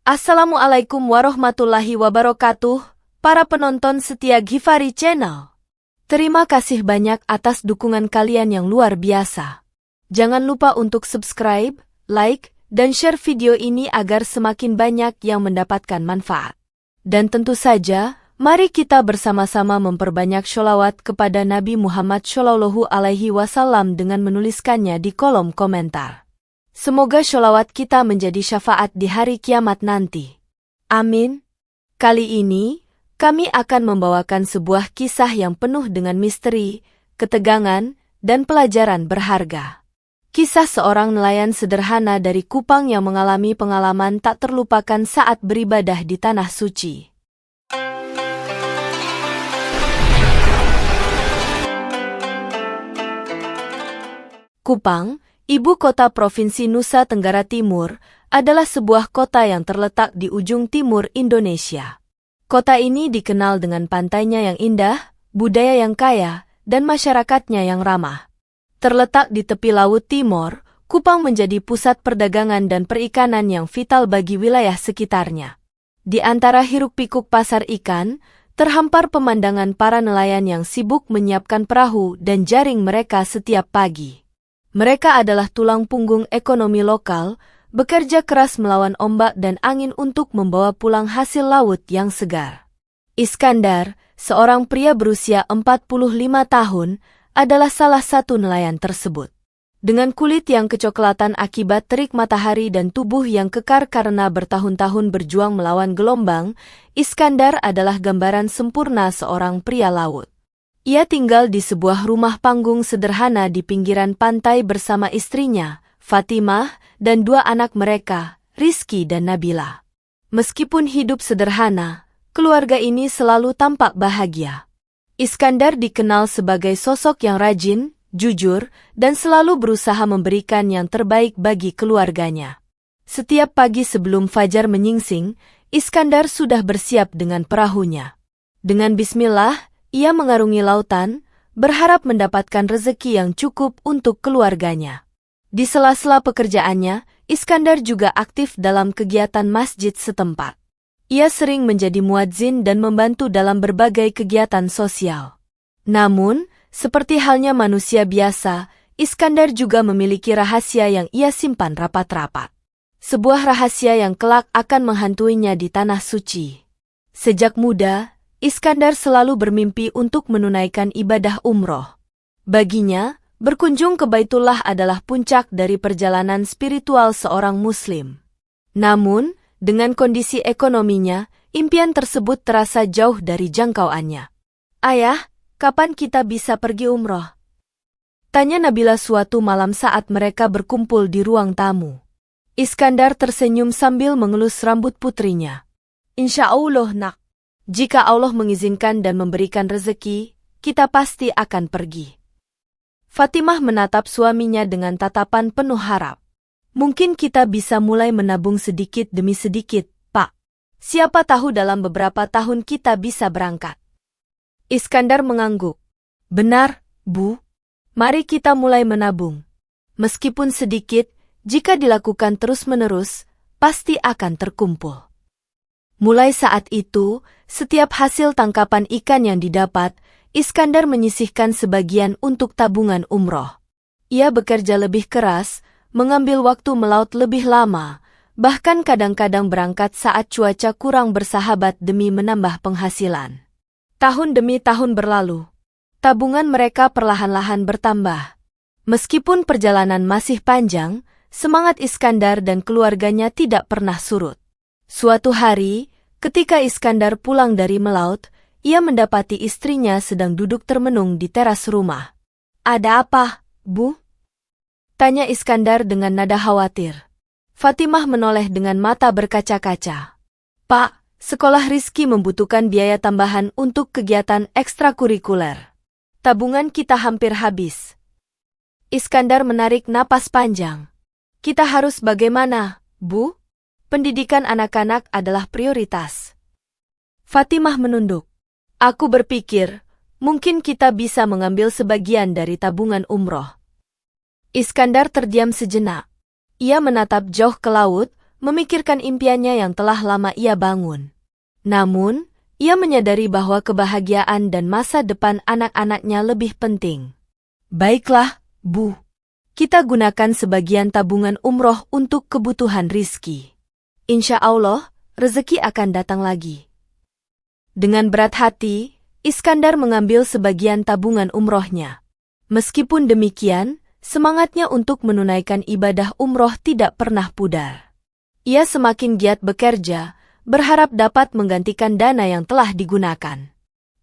Assalamualaikum warahmatullahi wabarakatuh, para penonton setia Givari Channel. Terima kasih banyak atas dukungan kalian yang luar biasa. Jangan lupa untuk subscribe, like, dan share video ini agar semakin banyak yang mendapatkan manfaat. Dan tentu saja, mari kita bersama-sama memperbanyak sholawat kepada Nabi Muhammad SAW dengan menuliskannya di kolom komentar. Semoga sholawat kita menjadi syafaat di hari kiamat nanti. Amin. Kali ini, kami akan membawakan sebuah kisah yang penuh dengan misteri, ketegangan, dan pelajaran berharga. Kisah seorang nelayan sederhana dari Kupang yang mengalami pengalaman tak terlupakan saat beribadah di Tanah Suci. Kupang, ibu kota Provinsi Nusa Tenggara Timur, adalah sebuah kota yang terletak di ujung timur Indonesia. Kota ini dikenal dengan pantainya yang indah, budaya yang kaya, dan masyarakatnya yang ramah. Terletak di tepi Laut Timor, Kupang menjadi pusat perdagangan dan perikanan yang vital bagi wilayah sekitarnya. Di antara hiruk-pikuk pasar ikan, terhampar pemandangan para nelayan yang sibuk menyiapkan perahu dan jaring mereka setiap pagi. Mereka adalah tulang punggung ekonomi lokal, bekerja keras melawan ombak dan angin untuk membawa pulang hasil laut yang segar. Iskandar, seorang pria berusia 45 tahun, adalah salah satu nelayan tersebut. Dengan kulit yang kecoklatan akibat terik matahari dan tubuh yang kekar karena bertahun-tahun berjuang melawan gelombang, Iskandar adalah gambaran sempurna seorang pria laut. Ia tinggal di sebuah rumah panggung sederhana di pinggiran pantai bersama istrinya, Fatimah, dan dua anak mereka, Rizky dan Nabila. Meskipun hidup sederhana, keluarga ini selalu tampak bahagia. Iskandar dikenal sebagai sosok yang rajin, jujur, dan selalu berusaha memberikan yang terbaik bagi keluarganya. Setiap pagi sebelum fajar menyingsing, Iskandar sudah bersiap dengan perahunya. Dengan bismillah, ia mengarungi lautan, berharap mendapatkan rezeki yang cukup untuk keluarganya. Di sela-sela pekerjaannya, Iskandar juga aktif dalam kegiatan masjid setempat. Ia sering menjadi muadzin dan membantu dalam berbagai kegiatan sosial. Namun, seperti halnya manusia biasa, Iskandar juga memiliki rahasia yang ia simpan rapat-rapat. Sebuah rahasia yang kelak akan menghantuinya di Tanah Suci. Sejak muda, Iskandar selalu bermimpi untuk menunaikan ibadah umroh. Baginya, berkunjung ke Baitullah adalah puncak dari perjalanan spiritual seorang Muslim. Namun, dengan kondisi ekonominya, impian tersebut terasa jauh dari jangkauannya. "Ayah, kapan kita bisa pergi umroh?" tanya Nabila suatu malam saat mereka berkumpul di ruang tamu. Iskandar tersenyum sambil mengelus rambut putrinya. "Insya Allah, nak. Jika Allah mengizinkan dan memberikan rezeki, kita pasti akan pergi." Fatimah menatap suaminya dengan tatapan penuh harap. "Mungkin kita bisa mulai menabung sedikit demi sedikit, Pak. Siapa tahu dalam beberapa tahun kita bisa berangkat." Iskandar mengangguk. "Benar, Bu. Mari kita mulai menabung. Meskipun sedikit, jika dilakukan terus-menerus, pasti akan terkumpul." Mulai saat itu, setiap hasil tangkapan ikan yang didapat, Iskandar menyisihkan sebagian untuk tabungan umroh. Ia bekerja lebih keras, mengambil waktu melaut lebih lama, bahkan kadang-kadang berangkat saat cuaca kurang bersahabat demi menambah penghasilan. Tahun demi tahun berlalu. Tabungan mereka perlahan-lahan bertambah. Meskipun perjalanan masih panjang, semangat Iskandar dan keluarganya tidak pernah surut. Suatu hari, ketika Iskandar pulang dari melaut, ia mendapati istrinya sedang duduk termenung di teras rumah. "Ada apa, Bu?" tanya Iskandar dengan nada khawatir. Fatimah menoleh dengan mata berkaca-kaca. "Pak, sekolah Rizky membutuhkan biaya tambahan untuk kegiatan ekstrakurikuler. Tabungan kita hampir habis." Iskandar menarik napas panjang. "Kita harus bagaimana, Bu? Pendidikan anak-anak adalah prioritas." Fatimah menunduk. "Aku berpikir, mungkin kita bisa mengambil sebagian dari tabungan umroh." Iskandar terdiam sejenak. Ia menatap jauh ke laut, memikirkan impiannya yang telah lama ia bangun. Namun, ia menyadari bahwa kebahagiaan dan masa depan anak-anaknya lebih penting. Baiklah, Bu. Kita gunakan sebagian tabungan umroh untuk kebutuhan rizki. Insya Allah, rezeki akan datang lagi. Dengan berat hati, Iskandar mengambil sebagian tabungan umrohnya. Meskipun demikian, semangatnya untuk menunaikan ibadah umroh tidak pernah pudar. Ia semakin giat bekerja, berharap dapat menggantikan dana yang telah digunakan.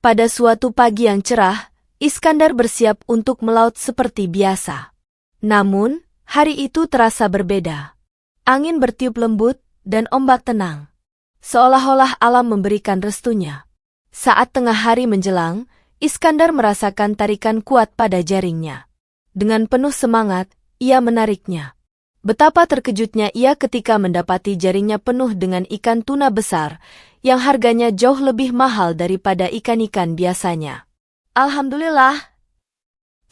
Pada suatu pagi yang cerah, Iskandar bersiap untuk melaut seperti biasa. Namun, hari itu terasa berbeda. Angin bertiup lembut dan ombak tenang. Seolah-olah alam memberikan restunya. Saat tengah hari menjelang, Iskandar merasakan tarikan kuat pada jaringnya. Dengan penuh semangat, ia menariknya. Betapa terkejutnya ia ketika mendapati jaringnya penuh dengan ikan tuna besar, yang harganya jauh lebih mahal daripada ikan-ikan biasanya. Alhamdulillah!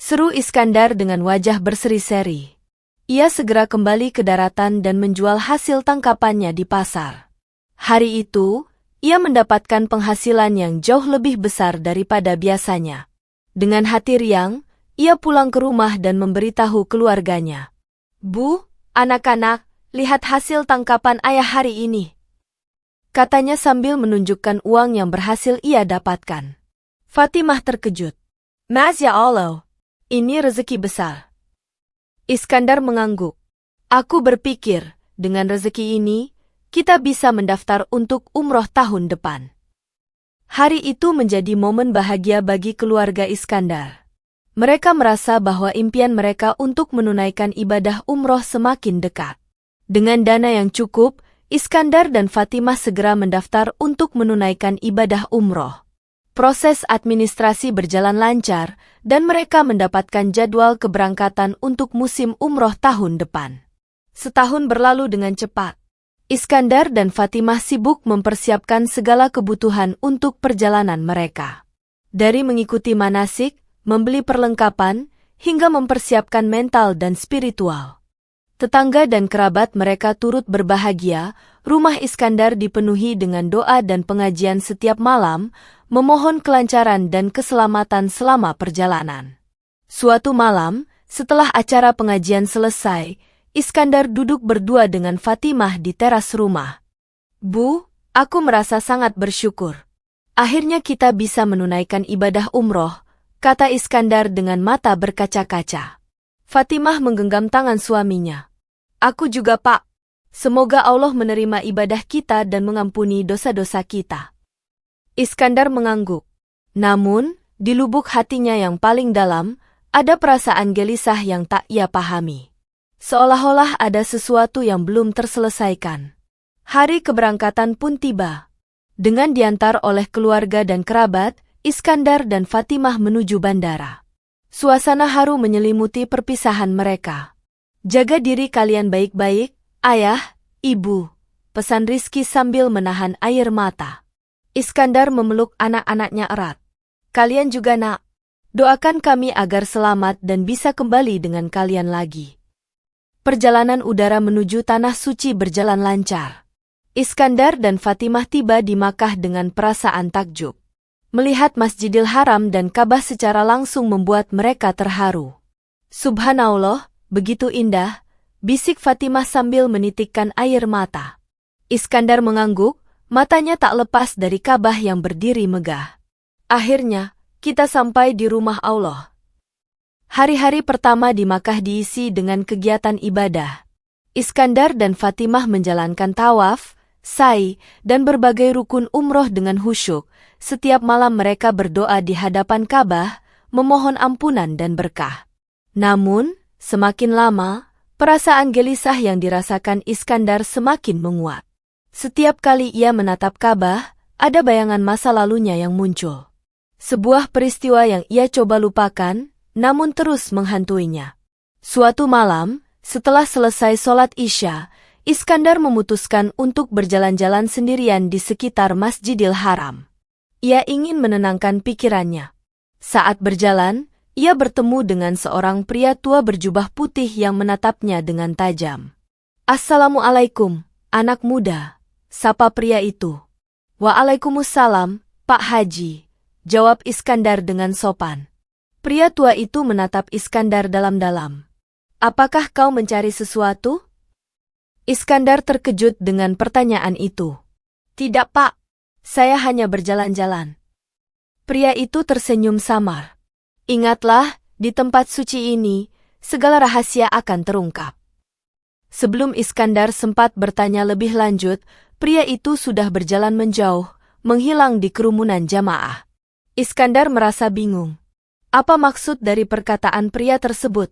Seru Iskandar dengan wajah berseri-seri. Ia segera kembali ke daratan dan menjual hasil tangkapannya di pasar. Hari itu, ia mendapatkan penghasilan yang jauh lebih besar daripada biasanya. Dengan hati riang, ia pulang ke rumah dan memberitahu keluarganya. Bu, anak-anak, lihat hasil tangkapan ayah hari ini. Katanya sambil menunjukkan uang yang berhasil ia dapatkan. Fatimah terkejut. Masya Allah, ini rezeki besar. Iskandar mengangguk. Aku berpikir, dengan rezeki ini, kita bisa mendaftar untuk umroh tahun depan. Hari itu menjadi momen bahagia bagi keluarga Iskandar. Mereka merasa bahwa impian mereka untuk menunaikan ibadah umroh semakin dekat. Dengan dana yang cukup, Iskandar dan Fatimah segera mendaftar untuk menunaikan ibadah umroh. Proses administrasi berjalan lancar, dan mereka mendapatkan jadwal keberangkatan untuk musim umroh tahun depan. Setahun berlalu dengan cepat. Iskandar dan Fatimah sibuk mempersiapkan segala kebutuhan untuk perjalanan mereka. Dari mengikuti manasik, membeli perlengkapan, hingga mempersiapkan mental dan spiritual. Tetangga dan kerabat mereka turut berbahagia, rumah Iskandar dipenuhi dengan doa dan pengajian setiap malam, memohon kelancaran dan keselamatan selama perjalanan. Suatu malam, setelah acara pengajian selesai, Iskandar duduk berdua dengan Fatimah di teras rumah. Bu, aku merasa sangat bersyukur. Akhirnya kita bisa menunaikan ibadah umroh, kata Iskandar dengan mata berkaca-kaca. Fatimah menggenggam tangan suaminya. Aku juga, Pak. Semoga Allah menerima ibadah kita dan mengampuni dosa-dosa kita. Iskandar mengangguk. Namun, di lubuk hatinya yang paling dalam, ada perasaan gelisah yang tak ia pahami. Seolah-olah ada sesuatu yang belum terselesaikan. Hari keberangkatan pun tiba. Dengan diantar oleh keluarga dan kerabat, Iskandar dan Fatimah menuju bandara. Suasana haru menyelimuti perpisahan mereka. Jaga diri kalian baik-baik, ayah, ibu, pesan Rizky sambil menahan air mata. Iskandar memeluk anak-anaknya erat. Kalian juga, nak. Doakan kami agar selamat dan bisa kembali dengan kalian lagi. Perjalanan udara menuju Tanah Suci berjalan lancar. Iskandar dan Fatimah tiba di Makkah dengan perasaan takjub. Melihat Masjidil Haram dan Ka'bah secara langsung membuat mereka terharu. Subhanallah, begitu indah, bisik Fatimah sambil menitikkan air mata. Iskandar mengangguk, matanya tak lepas dari Ka'bah yang berdiri megah. Akhirnya, kita sampai di rumah Allah. Hari-hari pertama di Makkah diisi dengan kegiatan ibadah. Iskandar dan Fatimah menjalankan tawaf, sa'i, dan berbagai rukun umroh dengan khusyuk. Setiap malam mereka berdoa di hadapan Ka'bah, memohon ampunan dan berkah. Namun, semakin lama, perasaan gelisah yang dirasakan Iskandar semakin menguat. Setiap kali ia menatap Ka'bah, ada bayangan masa lalunya yang muncul. Sebuah peristiwa yang ia coba lupakan, namun terus menghantuinya. Suatu malam, setelah selesai sholat Isya, Iskandar memutuskan untuk berjalan-jalan sendirian di sekitar Masjidil Haram. Ia ingin menenangkan pikirannya. Saat berjalan, ia bertemu dengan seorang pria tua berjubah putih yang menatapnya dengan tajam. Assalamualaikum, Anak muda, sapa pria itu. Waalaikumsalam, Pak Haji, jawab Iskandar dengan sopan. Pria tua itu menatap Iskandar dalam-dalam. Apakah kau mencari sesuatu? Iskandar terkejut dengan pertanyaan itu. Tidak, Pak. Saya hanya berjalan-jalan. Pria itu tersenyum samar. Ingatlah, di tempat suci ini, segala rahasia akan terungkap. Sebelum Iskandar sempat bertanya lebih lanjut, pria itu sudah berjalan menjauh, menghilang di kerumunan jamaah. Iskandar merasa bingung. Apa maksud dari perkataan pria tersebut?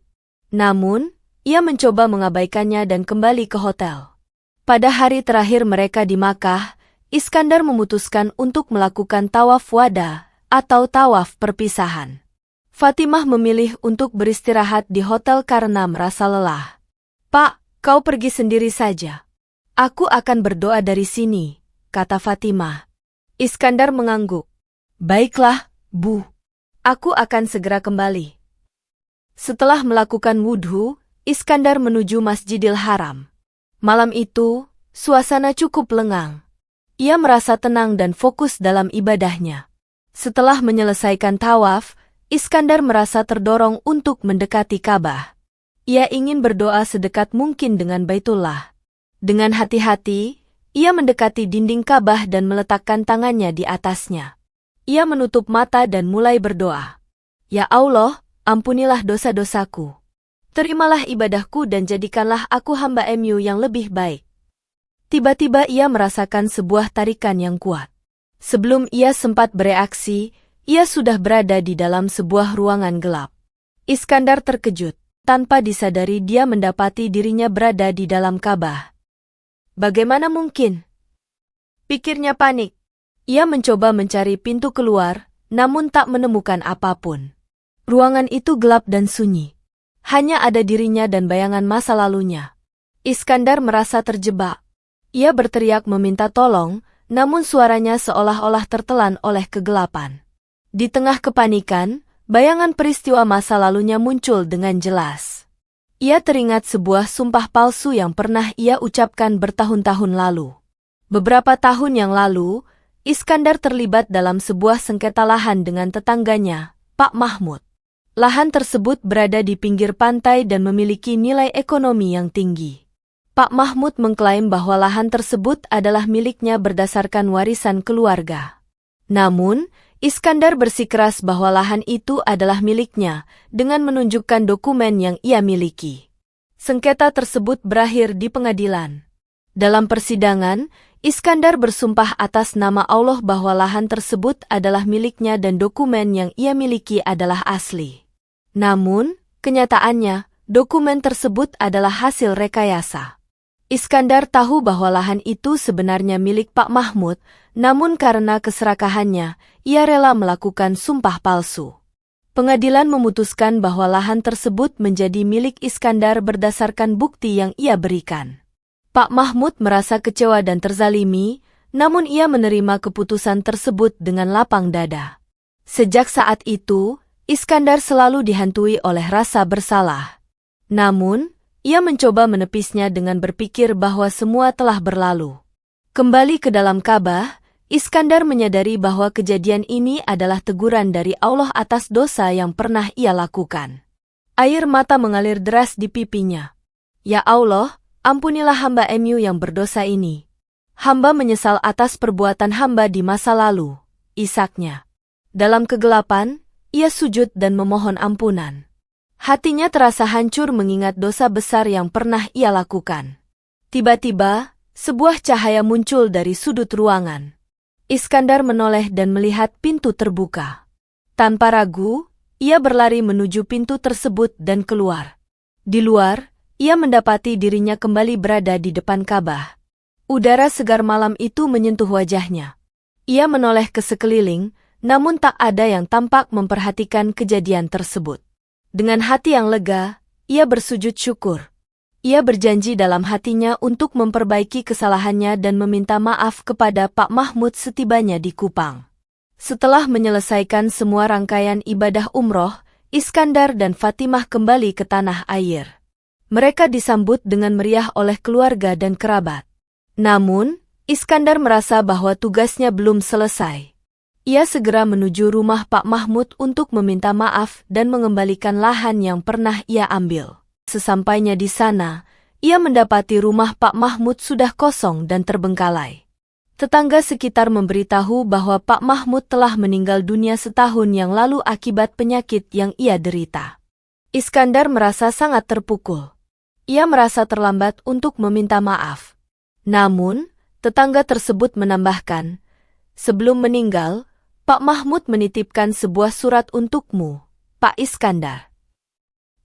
Namun, ia mencoba mengabaikannya dan kembali ke hotel. Pada hari terakhir mereka di Makkah, Iskandar memutuskan untuk melakukan tawaf wada atau tawaf perpisahan. Fatimah memilih untuk beristirahat di hotel karena merasa lelah. Pak, kau pergi sendiri saja. Aku akan berdoa dari sini, kata Fatimah. Iskandar mengangguk. Baiklah, Bu. Aku akan segera kembali. Setelah melakukan wudhu, Iskandar menuju Masjidil Haram. Malam itu, suasana cukup lengang. Ia merasa tenang dan fokus dalam ibadahnya. Setelah menyelesaikan tawaf, Iskandar merasa terdorong untuk mendekati Ka'bah. Ia ingin berdoa sedekat mungkin dengan Baitullah. Dengan hati-hati, ia mendekati dinding Ka'bah dan meletakkan tangannya di atasnya. Ia menutup mata dan mulai berdoa. Ya Allah, ampunilah dosa-dosaku. Terimalah ibadahku dan jadikanlah aku hamba-Mu yang lebih baik. Tiba-tiba ia merasakan sebuah tarikan yang kuat. Sebelum ia sempat bereaksi, ia sudah berada di dalam sebuah ruangan gelap. Iskandar terkejut. Tanpa disadari dia mendapati dirinya berada di dalam Ka'bah. Bagaimana mungkin? Pikirnya panik. Ia mencoba mencari pintu keluar, namun tak menemukan apapun. Ruangan itu gelap dan sunyi. Hanya ada dirinya dan bayangan masa lalunya. Iskandar merasa terjebak. Ia berteriak meminta tolong, namun suaranya seolah-olah tertelan oleh kegelapan. Di tengah kepanikan, bayangan peristiwa masa lalunya muncul dengan jelas. Ia teringat sebuah sumpah palsu yang pernah ia ucapkan bertahun-tahun lalu. Beberapa tahun yang lalu, Iskandar terlibat dalam sebuah sengketa lahan dengan tetangganya, Pak Mahmud. Lahan tersebut berada di pinggir pantai dan memiliki nilai ekonomi yang tinggi. Pak Mahmud mengklaim bahwa lahan tersebut adalah miliknya berdasarkan warisan keluarga. Namun, Iskandar bersikeras bahwa lahan itu adalah miliknya dengan menunjukkan dokumen yang ia miliki. Sengketa tersebut berakhir di pengadilan. Dalam persidangan, Iskandar bersumpah atas nama Allah bahwa lahan tersebut adalah miliknya dan dokumen yang ia miliki adalah asli. Namun, kenyataannya, dokumen tersebut adalah hasil rekayasa. Iskandar tahu bahwa lahan itu sebenarnya milik Pak Mahmud, namun karena keserakahannya, ia rela melakukan sumpah palsu. Pengadilan memutuskan bahwa lahan tersebut menjadi milik Iskandar berdasarkan bukti yang ia berikan. Pak Mahmud merasa kecewa dan terzalimi, namun ia menerima keputusan tersebut dengan lapang dada. Sejak saat itu, Iskandar selalu dihantui oleh rasa bersalah. Namun, ia mencoba menepisnya dengan berpikir bahwa semua telah berlalu. Kembali ke dalam Ka'bah, Iskandar menyadari bahwa kejadian ini adalah teguran dari Allah atas dosa yang pernah ia lakukan. Air mata mengalir deras di pipinya. Ya Allah, ampunilah hamba-Mu yang berdosa ini. Hamba menyesal atas perbuatan hamba di masa lalu, isaknya. Dalam kegelapan, ia sujud dan memohon ampunan. Hatinya terasa hancur mengingat dosa besar yang pernah ia lakukan. Tiba-tiba, sebuah cahaya muncul dari sudut ruangan. Iskandar menoleh dan melihat pintu terbuka. Tanpa ragu, ia berlari menuju pintu tersebut dan keluar. Di luar, ia mendapati dirinya kembali berada di depan Ka'bah. Udara segar malam itu menyentuh wajahnya. Ia menoleh ke sekeliling, namun tak ada yang tampak memperhatikan kejadian tersebut. Dengan hati yang lega, ia bersujud syukur. Ia berjanji dalam hatinya untuk memperbaiki kesalahannya dan meminta maaf kepada Pak Mahmud setibanya di Kupang. Setelah menyelesaikan semua rangkaian ibadah umroh, Iskandar dan Fatimah kembali ke tanah air. Mereka disambut dengan meriah oleh keluarga dan kerabat. Namun, Iskandar merasa bahwa tugasnya belum selesai. Ia segera menuju rumah Pak Mahmud untuk meminta maaf dan mengembalikan lahan yang pernah ia ambil. Sesampainya di sana, ia mendapati rumah Pak Mahmud sudah kosong dan terbengkalai. Tetangga sekitar memberitahu bahwa Pak Mahmud telah meninggal dunia setahun yang lalu akibat penyakit yang ia derita. Iskandar merasa sangat terpukul. Ia merasa terlambat untuk meminta maaf. Namun, tetangga tersebut menambahkan, "Sebelum meninggal, Pak Mahmud menitipkan sebuah surat untukmu, Pak Iskandar."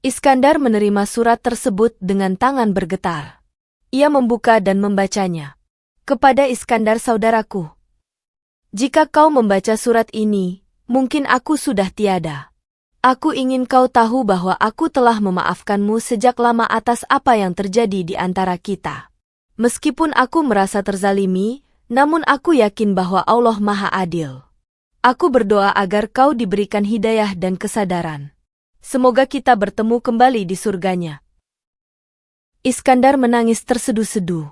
Iskandar menerima surat tersebut dengan tangan bergetar. Ia membuka dan membacanya. "Kepada Iskandar saudaraku, jika kau membaca surat ini, mungkin aku sudah tiada. Aku ingin kau tahu bahwa aku telah memaafkanmu sejak lama atas apa yang terjadi di antara kita. Meskipun aku merasa terzalimi, namun aku yakin bahwa Allah Maha Adil. Aku berdoa agar kau diberikan hidayah dan kesadaran. Semoga kita bertemu kembali di surganya." Iskandar menangis terseduh-seduh.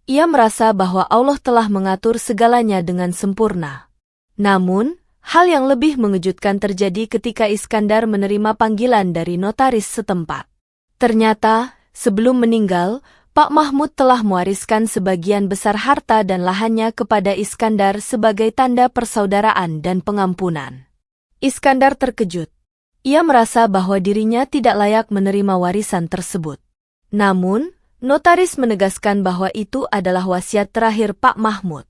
Ia merasa bahwa Allah telah mengatur segalanya dengan sempurna. Namun, hal yang lebih mengejutkan terjadi ketika Iskandar menerima panggilan dari notaris setempat. Ternyata, sebelum meninggal, Pak Mahmud telah mewariskan sebagian besar harta dan lahannya kepada Iskandar sebagai tanda persaudaraan dan pengampunan. Iskandar terkejut. Ia merasa bahwa dirinya tidak layak menerima warisan tersebut. Namun, notaris menegaskan bahwa itu adalah wasiat terakhir Pak Mahmud.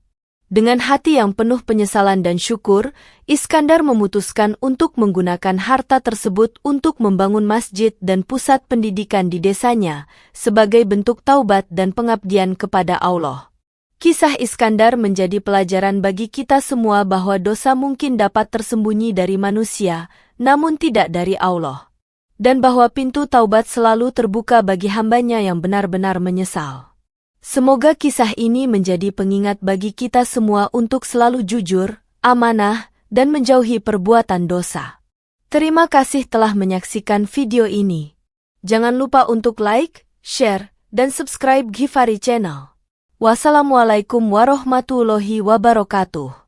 Dengan hati yang penuh penyesalan dan syukur, Iskandar memutuskan untuk menggunakan harta tersebut untuk membangun masjid dan pusat pendidikan di desanya, sebagai bentuk taubat dan pengabdian kepada Allah. Kisah Iskandar menjadi pelajaran bagi kita semua bahwa dosa mungkin dapat tersembunyi dari manusia, namun tidak dari Allah. Dan bahwa pintu taubat selalu terbuka bagi hambanya yang benar-benar menyesal. Semoga kisah ini menjadi pengingat bagi kita semua untuk selalu jujur, amanah, dan menjauhi perbuatan dosa. Terima kasih telah menyaksikan video ini. Jangan lupa untuk like, share, dan subscribe Givari Channel. Wassalamualaikum warahmatullahi wabarakatuh.